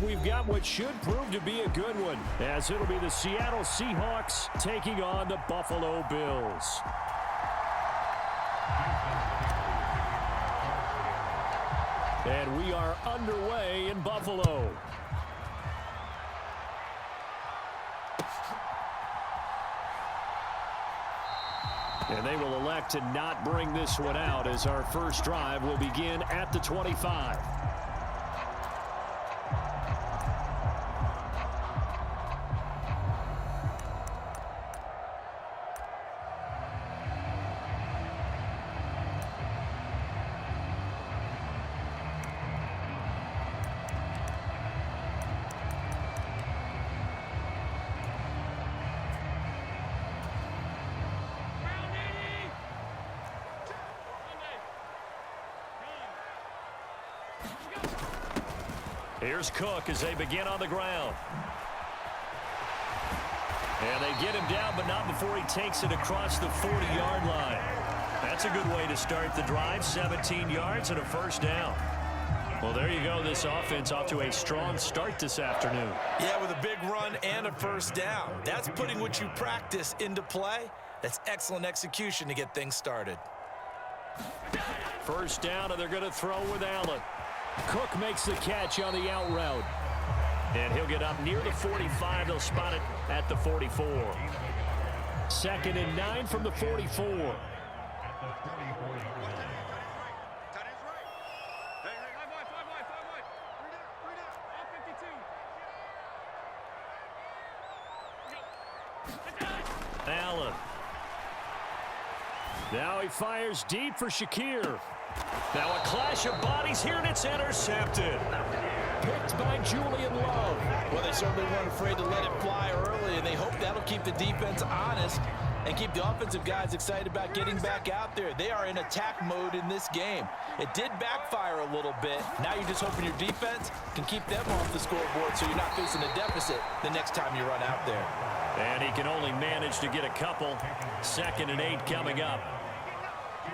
We've got what should prove to be a good one, as it'll be the Seattle Seahawks taking on the Buffalo Bills. And we are underway in Buffalo. And they will elect to not bring this one out, as our first drive will begin at the 25. Here's Cook as they begin on the ground. And they get him down, but not before he takes it across the 40-yard line. That's a good way to start the drive. 17 yards and a first down. Well, there you go. This offense off to a strong start this afternoon. Yeah, with a big run and a first down. That's putting what you practice into play. That's excellent execution to get things started. First down, and they're going to throw with Allen. Cook makes the catch on the out route. And he'll get up near the 45. They'll spot it at the 44. 2nd and 9 from the 44. Allen. Now he fires deep for Shakir. Now a clash of bodies here, and it's intercepted. Picked by Julian Love. Well, they certainly weren't afraid to let it fly early, and they hope that'll keep the defense honest and keep the offensive guys excited about getting back out there. They are in attack mode in this game. It did backfire a little bit. Now you're just hoping your defense can keep them off the scoreboard so you're not facing a deficit the next time you run out there. And he can only manage to get a couple. 2nd and 8 coming up.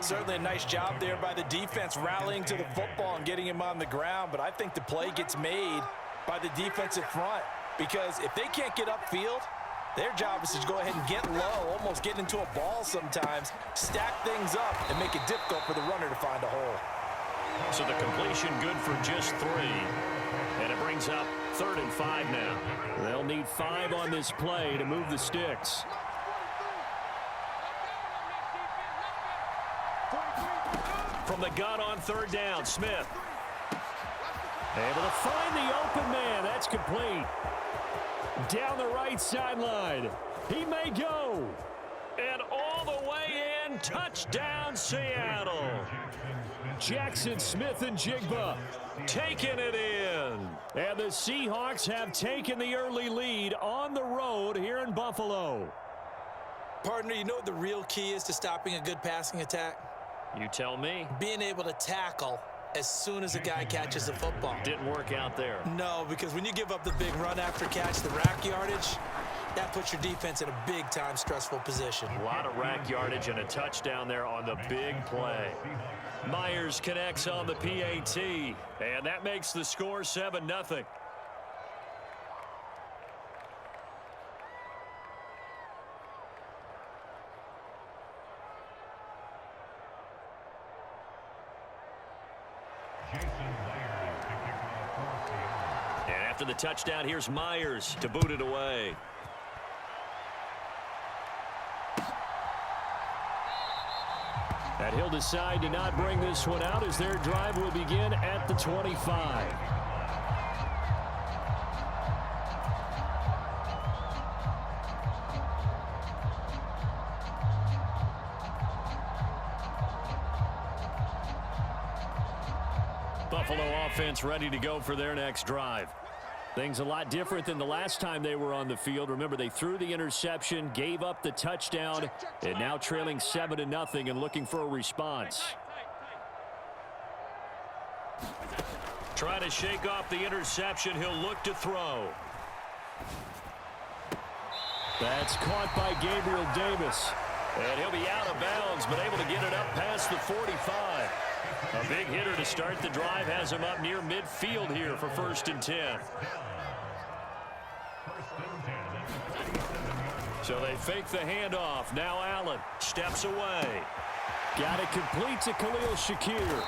Certainly a nice job there by the defense rallying to the football and getting him on the ground, but I think the play gets made by the defensive front, because if they can't get upfield, their job is to go ahead and get low, almost get into a ball sometimes, stack things up, and make it difficult for the runner to find a hole. So the completion good for just 3. And it brings up 3rd and 5 now. They'll need 5 on this play to move the sticks. From the gun on 3rd down, Smith. Able to find the open man. That's complete. Down the right sideline. He may go. And all the way in. Touchdown, Seattle. Jackson Smith and Jigba taking it in. And the Seahawks have taken the early lead on the road here in Buffalo. Partner, you know what the real key is to stopping a good passing attack? You tell me. Being able to tackle as soon as a guy catches the football. Didn't work out there. No, because when you give up the big run after catch, the rack yardage, that puts your defense in a big-time stressful position. A lot of rack yardage and a touchdown there on the big play. Myers connects on the PAT, and that makes the score 7-0. And after the touchdown, here's Myers to boot it away. And he'll decide to not bring this one out as their drive will begin at the 25. Buffalo offense ready to go for their next drive. Things a lot different than the last time they were on the field. Remember, they threw the interception, gave up the touchdown, and now trailing 7-0 and looking for a response. Trying to shake off the interception. He'll look to throw. That's caught by Gabriel Davis. And he'll be out of bounds, but able to get it up past the 45. A big hitter to start the drive has him up near midfield here for 1st and 10. So they fake the handoff. Now Allen steps away. Got it complete to Khalil Shakir.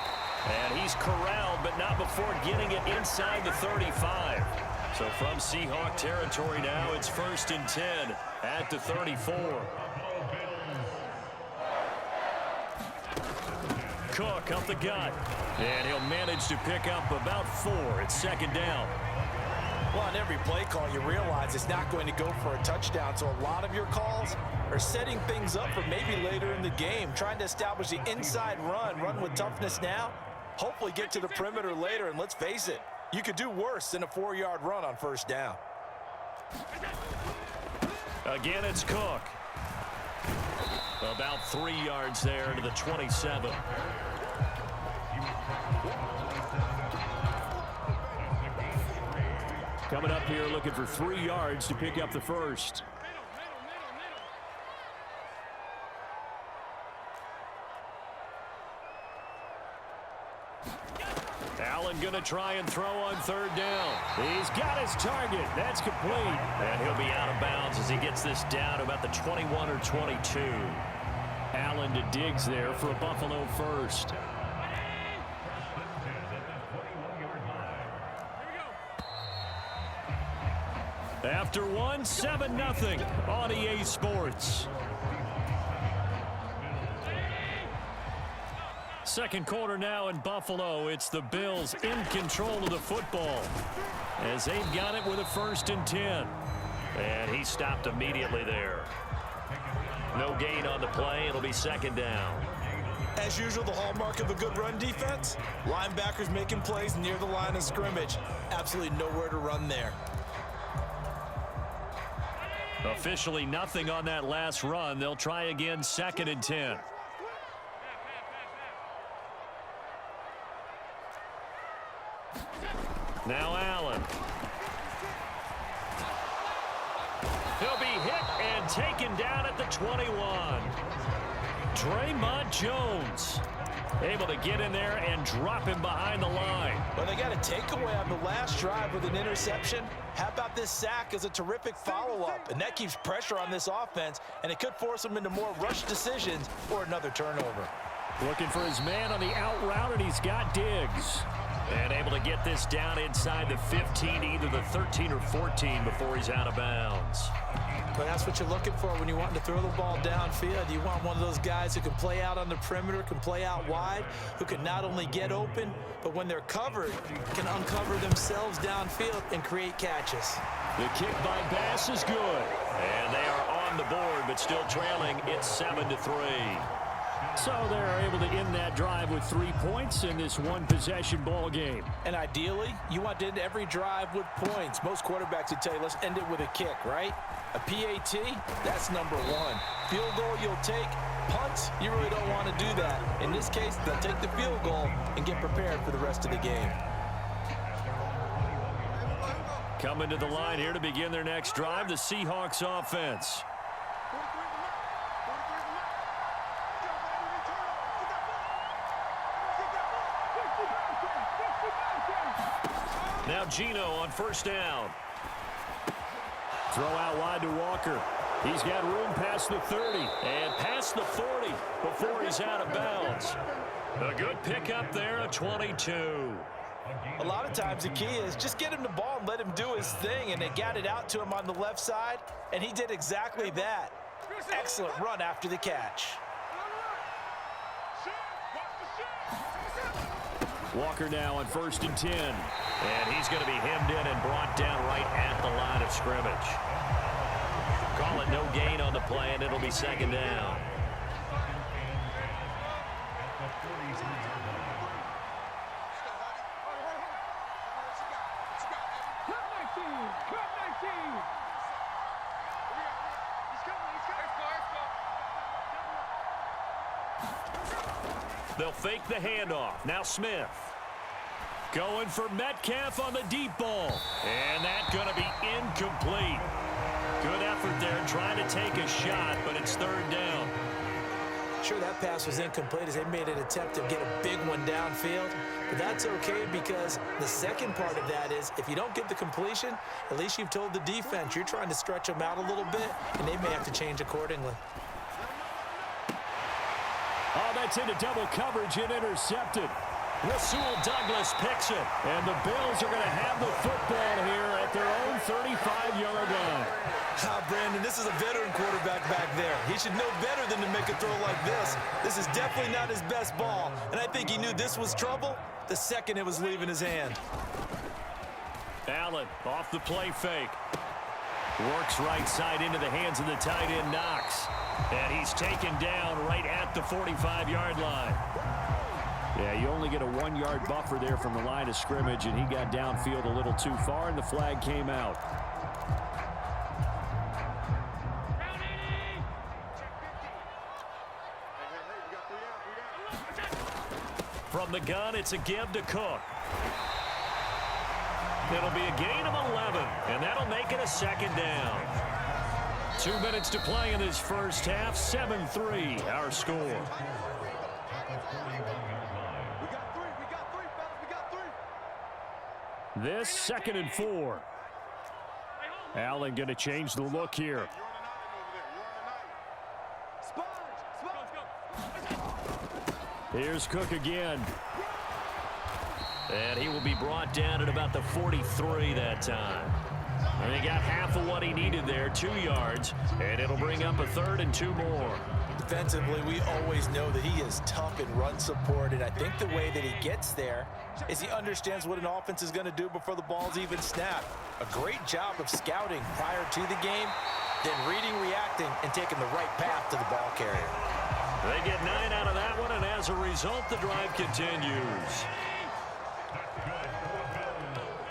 And he's corralled, but not before getting it inside the 35. So from Seahawk territory now, it's 1st and 10 at the 34. Cook up the gut. And he'll manage to pick up about 4. It's 2nd down. Well, on every play call, you realize it's not going to go for a touchdown. So a lot of your calls are setting things up for maybe later in the game, trying to establish the inside run with toughness now, hopefully get to the perimeter later. And let's face it, you could do worse than a 4-yard run on 1st down. Again, it's Cook. About 3 yards there to the 27. Coming up here looking for 3 yards to pick up the first. Allen going to try and throw on 3rd down. He's got his target. That's complete. And he'll be out of bounds as he gets this down to about the 21 or 22. Allen to Diggs there for a Buffalo first. After one, 7-0 on EA Sports. Second quarter now in Buffalo. It's the Bills in control of the football as they've got it with a 1st and 10. And he stopped immediately there. No gain on the play. It'll be 2nd down. As usual, the hallmark of a good run defense, linebackers making plays near the line of scrimmage. Absolutely nowhere to run there. Officially nothing on that last run. They'll try again, 2nd and 10. Now Allen. He'll be hit and taken down at the 21. Draymond Jones able to get in there and drop him behind the line. Well, they got a takeaway on the last drive with an interception. How about this sack as a terrific follow-up? And that keeps pressure on this offense, and it could force them into more rush decisions or another turnover. Looking for his man on the out route, and he's got Diggs. And able to get this down inside the 15, either the 13 or 14 before he's out of bounds. But that's what you're looking for when you want to throw the ball downfield. You want one of those guys who can play out on the perimeter, can play out wide, who can not only get open, but when they're covered, can uncover themselves downfield and create catches. The kick by Bass is good. And they are on the board, but still trailing. It's 7-3. So they're able to end that drive with 3 points in this one-possession ball game. And ideally, you want to end every drive with points. Most quarterbacks would tell you, let's end it with a kick, right? A PAT, that's number 1. Field goal you'll take. Punts, you really don't want to do that. In this case, they'll take the field goal and get prepared for the rest of the game. Coming to the line here to begin their next drive, the Seahawks offense. Now Geno on 1st down. Throw out wide to Walker. He's got room past the 30 and past the 40 before he's out of bounds. A good pickup there, a 22. A lot of times the key is just get him the ball and let him do his thing, and they got it out to him on the left side, and he did exactly that. Excellent run after the catch. Walker now on 1st and 10. And he's going to be hemmed in and brought down right at the line of scrimmage. Call it no gain on the play, and it'll be 2nd down. They'll fake the handoff. Now Smith. Going for Metcalf on the deep ball. And that's going to be incomplete. Good effort there trying to take a shot, but it's 3rd down. Sure, that pass was incomplete as they made an attempt to get a big one downfield. But that's okay because the second part of that is if you don't get the completion, at least you've told the defense you're trying to stretch them out a little bit, and they may have to change accordingly. Oh, that's into double coverage and intercepted. Rasul Douglas picks it. And the Bills are going to have the football here at their own 35-yard line. Brandon, this is a veteran quarterback back there. He should know better than to make a throw like this. This is definitely not his best ball, and I think he knew this was trouble the second it was leaving his hand. Allen off the play fake. Works right side into the hands of the tight end, Knox. And he's taken down right at the 45-yard line. Yeah, you only get a 1-yard buffer there from the line of scrimmage, and he got downfield a little too far, and the flag came out. From the gun, it's a give to Cook. It'll be a gain of 11, and that'll make it a second down. 2 minutes to play in this first half, 7-3 our score. This 2nd and 4. Allen going to change the look here. Here's Cook again. And he will be brought down at about the 43 that time. And he got half of what he needed there, 2 yards, and it'll bring up a 3rd and 2 more. Defensively, we always know that he is tough in run support, and I think the way that he gets there is he understands what an offense is going to do before the ball's even snapped. A great job of scouting prior to the game, then reading, reacting, and taking the right path to the ball carrier. They get 9 out of that one, and as a result, the drive continues.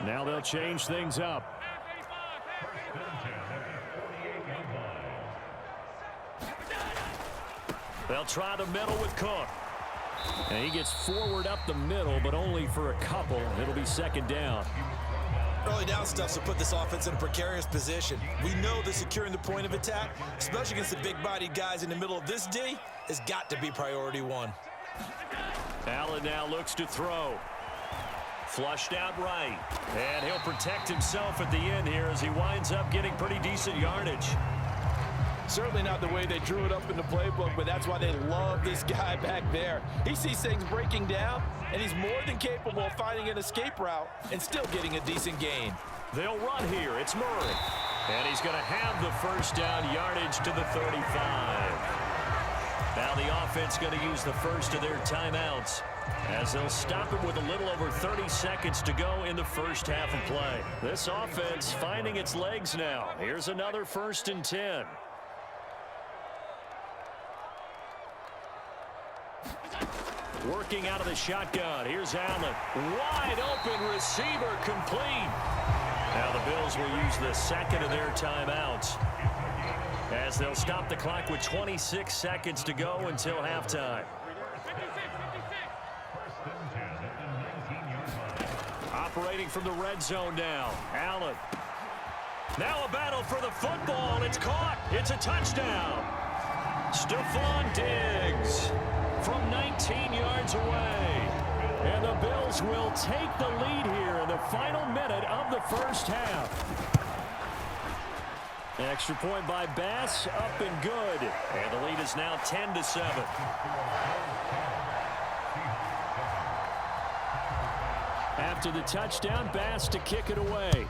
Now they'll change things up. They'll try the middle with Cook. And he gets forward up the middle, but only for a couple. It'll be 2nd down. Early down stuff to put this offense in a precarious position. We know that securing the point of attack, especially against the big-bodied guys in the middle of this D, has got to be priority 1. Allen now looks to throw. Flushed out right. And he'll protect himself at the end here as he winds up getting pretty decent yardage. Certainly not the way they drew it up in the playbook, but that's why they love this guy back there. He sees things breaking down, and he's more than capable of finding an escape route and still getting a decent gain. They'll run here. It's Murray. And he's going to have the first down yardage to the 35. Now the offense going to use the first of their timeouts as they'll stop it with a little over 30 seconds to go in the first half of play. This offense finding its legs now. Here's another 1st and 10. Working out of the shotgun. Here's Allen. Wide open receiver complete. Now the Bills will use the 2nd of their timeouts as they'll stop the clock with 26 seconds to go until halftime. Operating from the red zone now. Allen. Now a battle for the football. It's caught. It's a touchdown. Stephon Diggs from 19 yards away. And the Bills will take the lead here in the final minute of the first half. Extra point by Bass, up and good. And the lead is now 10-7. After the touchdown, Bass to kick it away.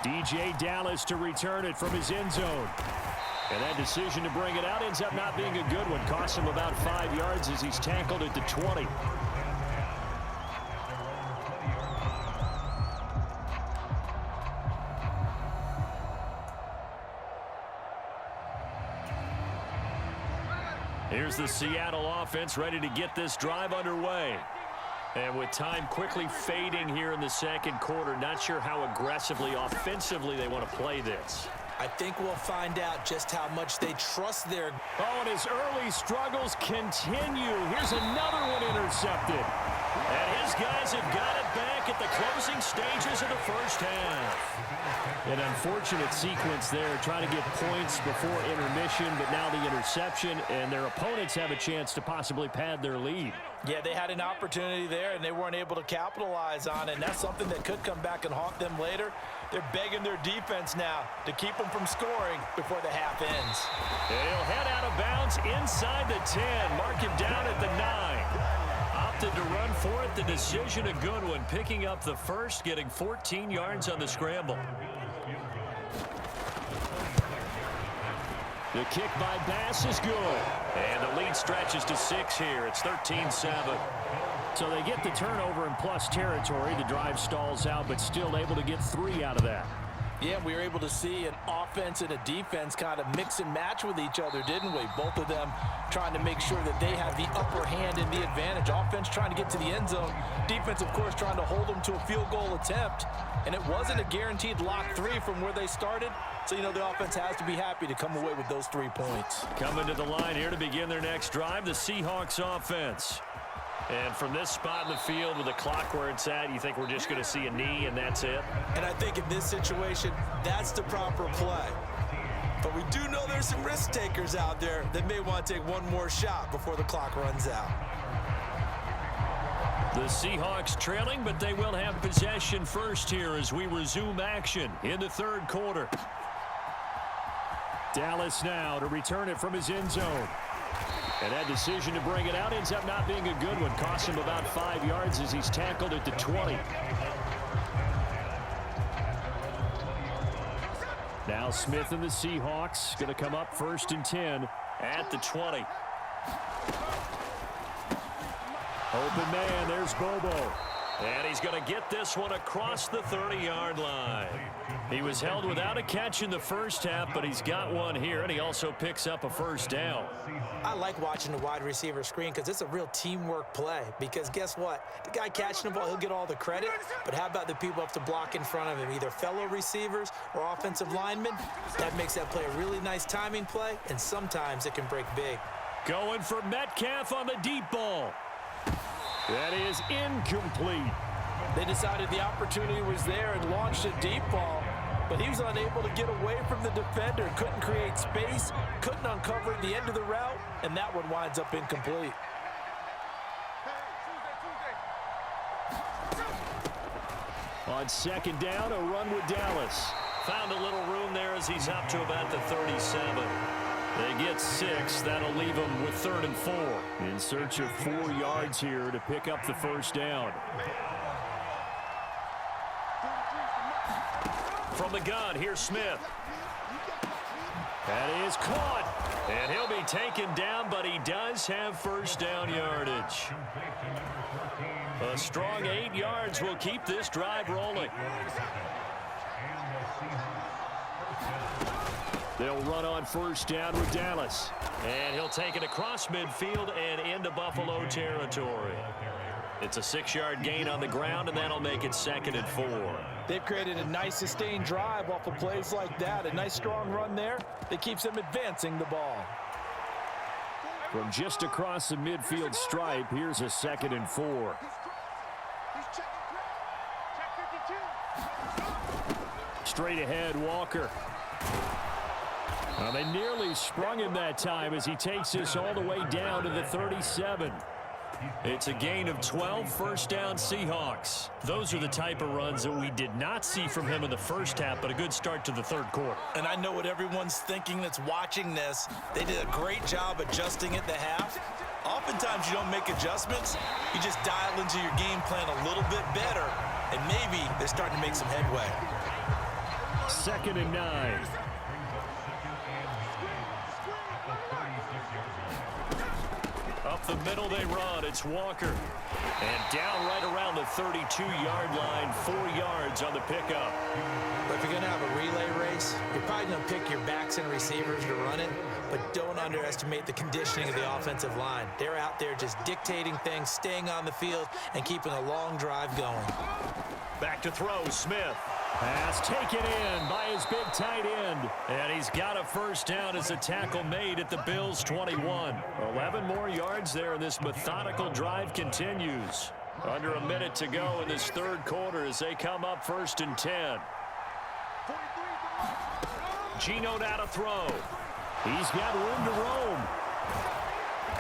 DJ Dallas to return it from his end zone. And that decision to bring it out ends up not being a good one. Costs him about 5 yards as he's tackled at the 20. Here's the Seattle offense ready to get this drive underway. And with time quickly fading here in the second quarter, not sure how aggressively, offensively they want to play this. I think we'll find out just how much they trust their... Oh, and his early struggles continue. Here's another one intercepted. And his guys have got it back at the closing stages of the first half. An unfortunate sequence there, trying to get points before intermission, but now the interception, and their opponents have a chance to possibly pad their lead. Yeah, they had an opportunity there, and they weren't able to capitalize on it, and that's something that could come back and haunt them later. They're begging their defense now to keep them from scoring before the half ends. And he'll head out of bounds inside the 10, mark him down at the 9. Opted to run for it. The decision a good one. Picking up the first, getting 14 yards on the scramble. The kick by Bass is good. And the lead stretches to 6 here. It's 13-7. So they get the turnover in plus territory. The drive stalls out, but still able to get 3 out of that. Yeah, we were able to see an offense and a defense kind of mix and match with each other, didn't we? Both of them trying to make sure that they have the upper hand and the advantage. Offense trying to get to the end zone. Defense, of course, trying to hold them to a field goal attempt. And it wasn't a guaranteed lock 3 from where they started. So, you know, the offense has to be happy to come away with those 3 points. Coming to the line here to begin their next drive, the Seahawks offense. And from this spot in the field with the clock where it's at, you think we're just going to see a knee and that's it? And I think in this situation, that's the proper play. But we do know there's some risk takers out there that may want to take one more shot before the clock runs out. The Seahawks trailing, but they will have possession first here as we resume action in the third quarter. Dallas now to return it from his end zone. And that decision to bring it out ends up not being a good one. Costs him about 5 yards as he's tackled at the 20. Now Smith and the Seahawks going to come up 1st and 10 at the 20. Open man, there's Bobo. And he's going to get this one across the 30-yard line. He was held without a catch in the first half, but he's got one here, and he also picks up a first down. I like watching the wide receiver screen because it's a real teamwork play. Because guess what? The guy catching the ball, he'll get all the credit. But how about the people up to block in front of him, either fellow receivers or offensive linemen? That makes that play a really nice timing play, and sometimes it can break big. Going for Metcalf on the deep ball. That is incomplete. They decided the opportunity was there and launched a deep ball, but he was unable to get away from the defender, couldn't create space, couldn't uncover the end of the route, and that one winds up incomplete. On second down, a run with Dallas. Found a little room there as he's up to about the 37. They get 6. That'll leave them with 3rd and 4. In search of 4 yards here to pick up the first down. From the gun, here's Smith. That is caught. And he'll be taken down, but he does have first down yardage. A strong 8 yards will keep this drive rolling. They'll run on first down with Dallas. And he'll take it across midfield and into Buffalo territory. It's a 6-yard gain on the ground, and that'll make it 2nd and 4. They've created a nice sustained drive off of plays like that. A nice strong run there that keeps them advancing the ball. From just across the midfield stripe, here's a 2nd and 4. Straight ahead, Walker. They nearly sprung him that time as he takes this all the way down to the 37. It's a gain of 12, first down Seahawks. Those are the type of runs that we did not see from him in the first half, but a good start to the third quarter. And I know what everyone's thinking that's watching this. They did a great job adjusting at the half. Oftentimes you don't make adjustments. You just dial into your game plan a little bit better, and maybe they're starting to make some headway. 2nd and 9. Up the middle they run. It's Walker. And down right around the 32-yard line, 4 yards on the pickup. But if you're going to have a relay race, you're probably going to pick your backs and receivers to run it, but don't underestimate the conditioning of the offensive line. They're out there just dictating things, staying on the field, and keeping a long drive going. Back to throw, Smith. Pass taken in by his big tight end. And he's got a first down as a tackle made at the Bills' 21. 11 more yards there, and this methodical drive continues. Under a minute to go in this third quarter as they come up 1st and 10. Geno now to throw. He's got room to roam.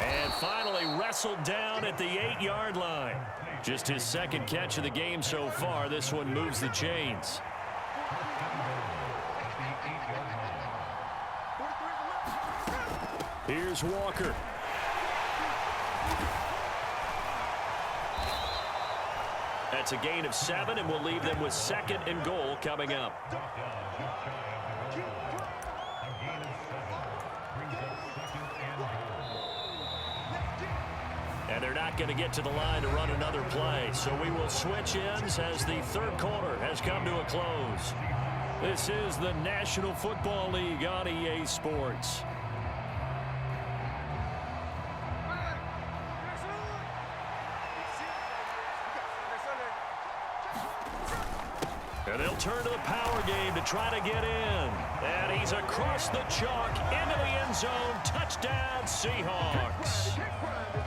And finally wrestled down at the 8-yard line. Just his second catch of the game so far. This one moves the chains. Here's Walker. That's a gain of 7, and we'll leave them with 2nd and goal coming up. And they're not going to get to the line to run another play. So we will switch ends as the third quarter has come to a close. This is the National Football League on EA Sports. And they'll turn to the power game to try to get in. And he's across the chalk into the end zone. Touchdown, Seahawks.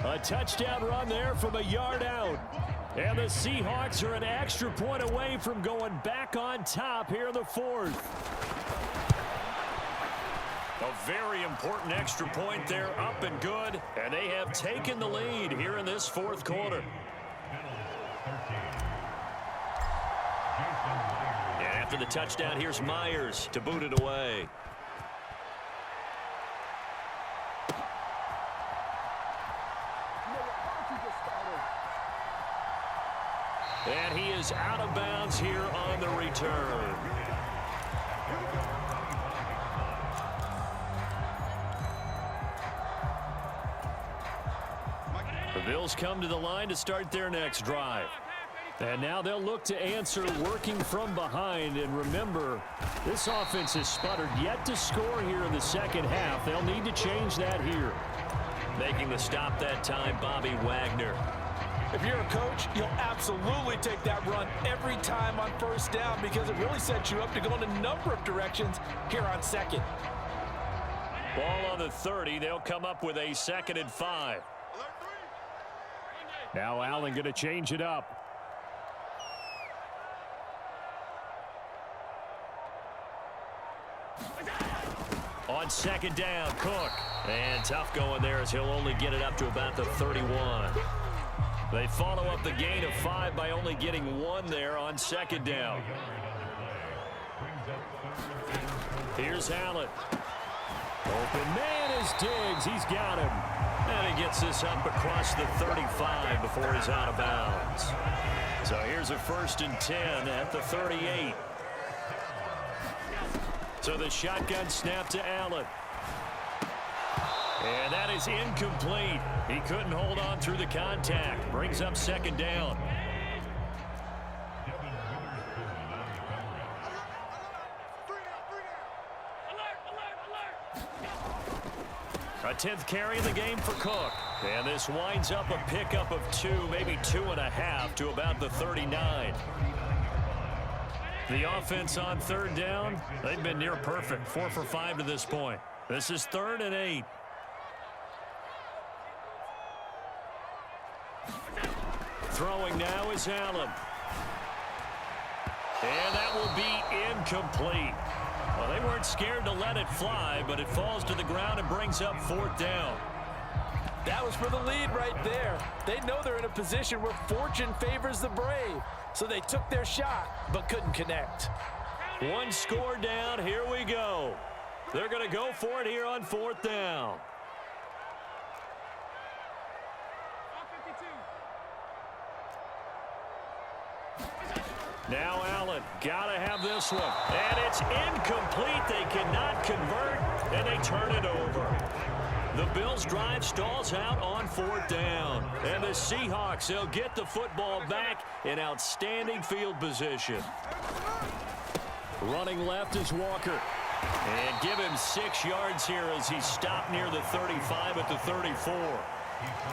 A touchdown run there from a yard out. And the Seahawks are an extra point away from going back on top here in the fourth. A very important extra point there, up and good. And they have taken the lead here in this fourth quarter. And after the touchdown, here's Myers to boot it away. And he is out of bounds here on the return. The Bills come to the line to start their next drive. And now they'll look to answer working from behind. And remember, this offense has sputtered yet to score here in the second half. They'll need to change that here. Making the stop that time, Bobby Wagner. If you're a coach, you'll absolutely take that run every time on first down because it really sets you up to go in a number of directions here on second. Ball on the 30. They'll come up with a 2nd and 5. Now Allen going to change it up. On 2nd down, Cook. And tough going there as he'll only get it up to about the 31. They follow up the gain of 5 by only getting 1 there on 2nd down. Here's Allen. Open man is Diggs. He's got him. And he gets this up across the 35 before he's out of bounds. So here's a 1st and 10 at the 38. So the shotgun snap to Allen. And that is incomplete. He couldn't hold on through the contact. Brings up 2nd down. A 10th carry in the game for Cook. And this winds up a pickup of 2, maybe 2.5 to about the 39. The offense on 3rd down, they've been near perfect. 4 for 5 to this point. This is 3rd and 8. Throwing now is Allen. And that will be incomplete. Well, they weren't scared to let it fly, but it falls to the ground and brings up 4th down. That was for the lead right there. They know they're in a position where fortune favors the brave. So they took their shot, but couldn't connect. 1 score down. Here we go. They're going to go for it here on 4th down. Now Allen, gotta have this one. And it's incomplete. They cannot convert, and they turn it over. The Bills' drive stalls out on 4th down. And the Seahawks, they'll get the football back in outstanding field position. Running left is Walker. And give him 6 yards here as he stopped near the 35 at the 34.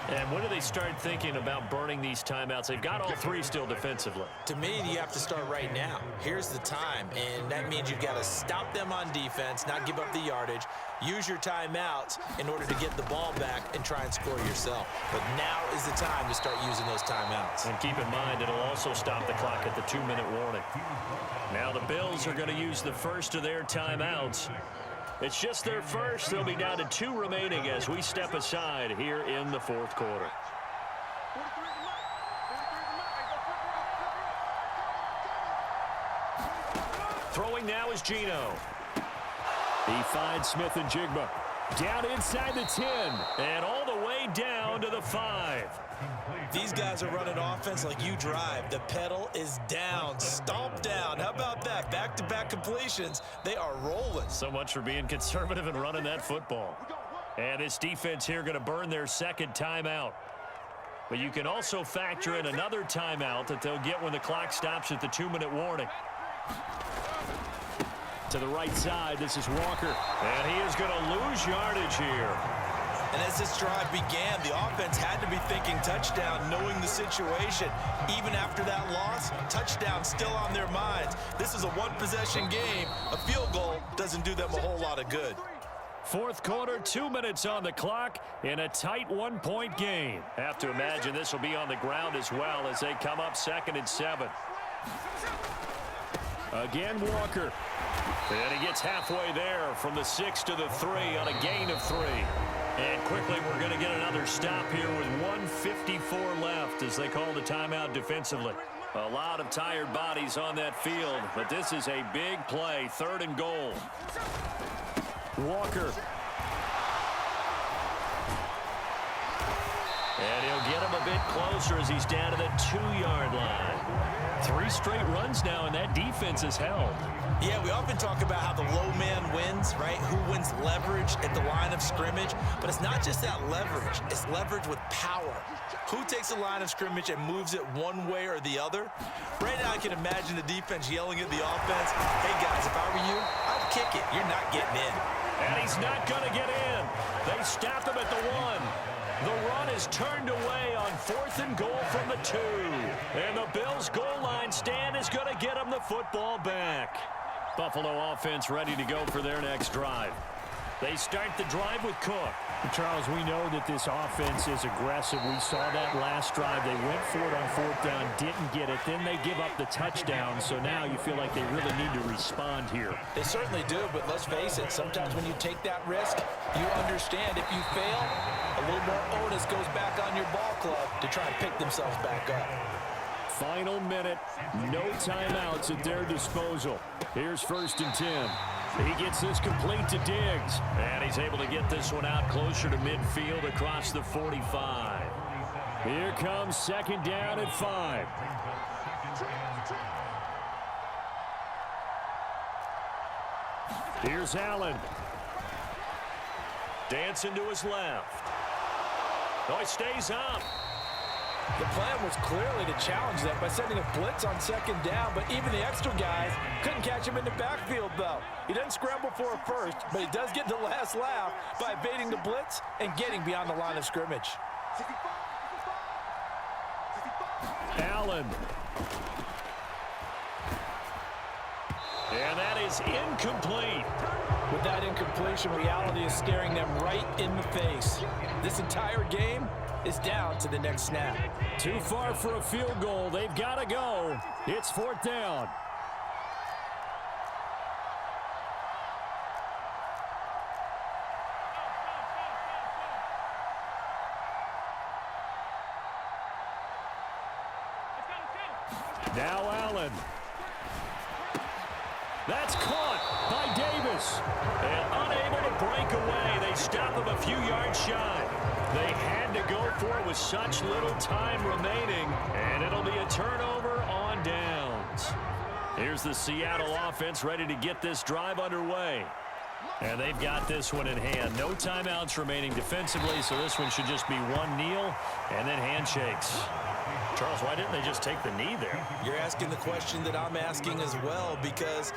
And when do they start thinking about burning these timeouts? They've got all three still defensively. To me, you have to start right now. Here's the time, and that means you've got to stop them on defense, not give up the yardage, use your timeouts in order to get the ball back and try and score yourself. But now is the time to start using those timeouts. And keep in mind, it'll also stop the clock at the 2-minute warning. Now the Bills are going to use the first of their timeouts. It's just their first. They'll be down to 2 remaining as we step aside here in the fourth quarter. Throwing now is Geno. He finds Smith and Jigba. Down inside the 10 and all the way down to the 5. These guys are running offense like you drive. The pedal is down, stomp down. How about that? Back-to-back completions. They are rolling. So much for being conservative and running that football. And this defense here going to burn their second timeout. But you can also factor in another timeout that they'll get when the clock stops at the 2-minute warning. To the right side, this is Walker. And he is going to lose yardage here. And as this drive began, the offense had to be thinking touchdown, knowing the situation. Even after that loss, touchdown still on their minds. This is a one-possession game. A field goal doesn't do them a whole lot of good. Fourth quarter, 2 minutes on the clock in a tight 1-point game. Have to imagine this will be on the ground as well as they come up 2nd and 7. Again, Walker. And he gets halfway there from the 6 to the 3 on a gain of 3. And quickly, we're going to get another stop here with 1:54 left as they call the timeout defensively. A lot of tired bodies on that field, but this is a big play, 3rd and goal. Walker. And he'll get him a bit closer as he's down to the 2-yard line. 3 straight runs now, and that defense is held. Yeah, we often talk about how the low man wins, right? Who wins leverage at the line of scrimmage. But it's not just that leverage. It's leverage with power. Who takes the line of scrimmage and moves it one way or the other? Right now I can imagine the defense yelling at the offense, hey, guys, if I were you, I'd kick it. You're not getting in. And he's not going to get in. They stop him at the 1. The run is turned away on 4th and goal from the 2. And the Bills' goal line stand is going to get them the football back. Buffalo offense ready to go for their next drive. They start the drive with Cook. Charles, we know that this offense is aggressive. We saw that last drive. They went for it on 4th down, didn't get it. Then they give up the touchdown. So now you feel like they really need to respond here. They certainly do, but let's face it. Sometimes when you take that risk, you understand if you fail, a little more onus goes back on your ball club to try and pick themselves back up. Final minute, no timeouts at their disposal. Here's 1st and 10. He gets this complete to Diggs. And he's able to get this one out closer to midfield across the 45. Here comes 2nd down at 5. Here's Allen. Dancing to his left. No, he stays up. The plan was clearly to challenge them by sending a blitz on 2nd down, but even the extra guys couldn't catch him in the backfield, though. He doesn't scramble for a first, but he does get the last laugh by evading the blitz and getting beyond the line of scrimmage. Allen. And that is incomplete. With that incompletion, reality is staring them right in the face. This entire game is down to the next snap. Too far for a field goal. They've got to go. It's 4th down. Now Allen. That's caught by Davis. And unable to break away. They stop him a few yards shy. They had to go for it with such little time remaining. And it'll be a turnover on downs. Here's the Seattle offense ready to get this drive underway. And they've got this one in hand. No timeouts remaining defensively, so this one should just be one kneel and then handshakes. Charles, why didn't they just take the knee there? You're asking the question that I'm asking as well, because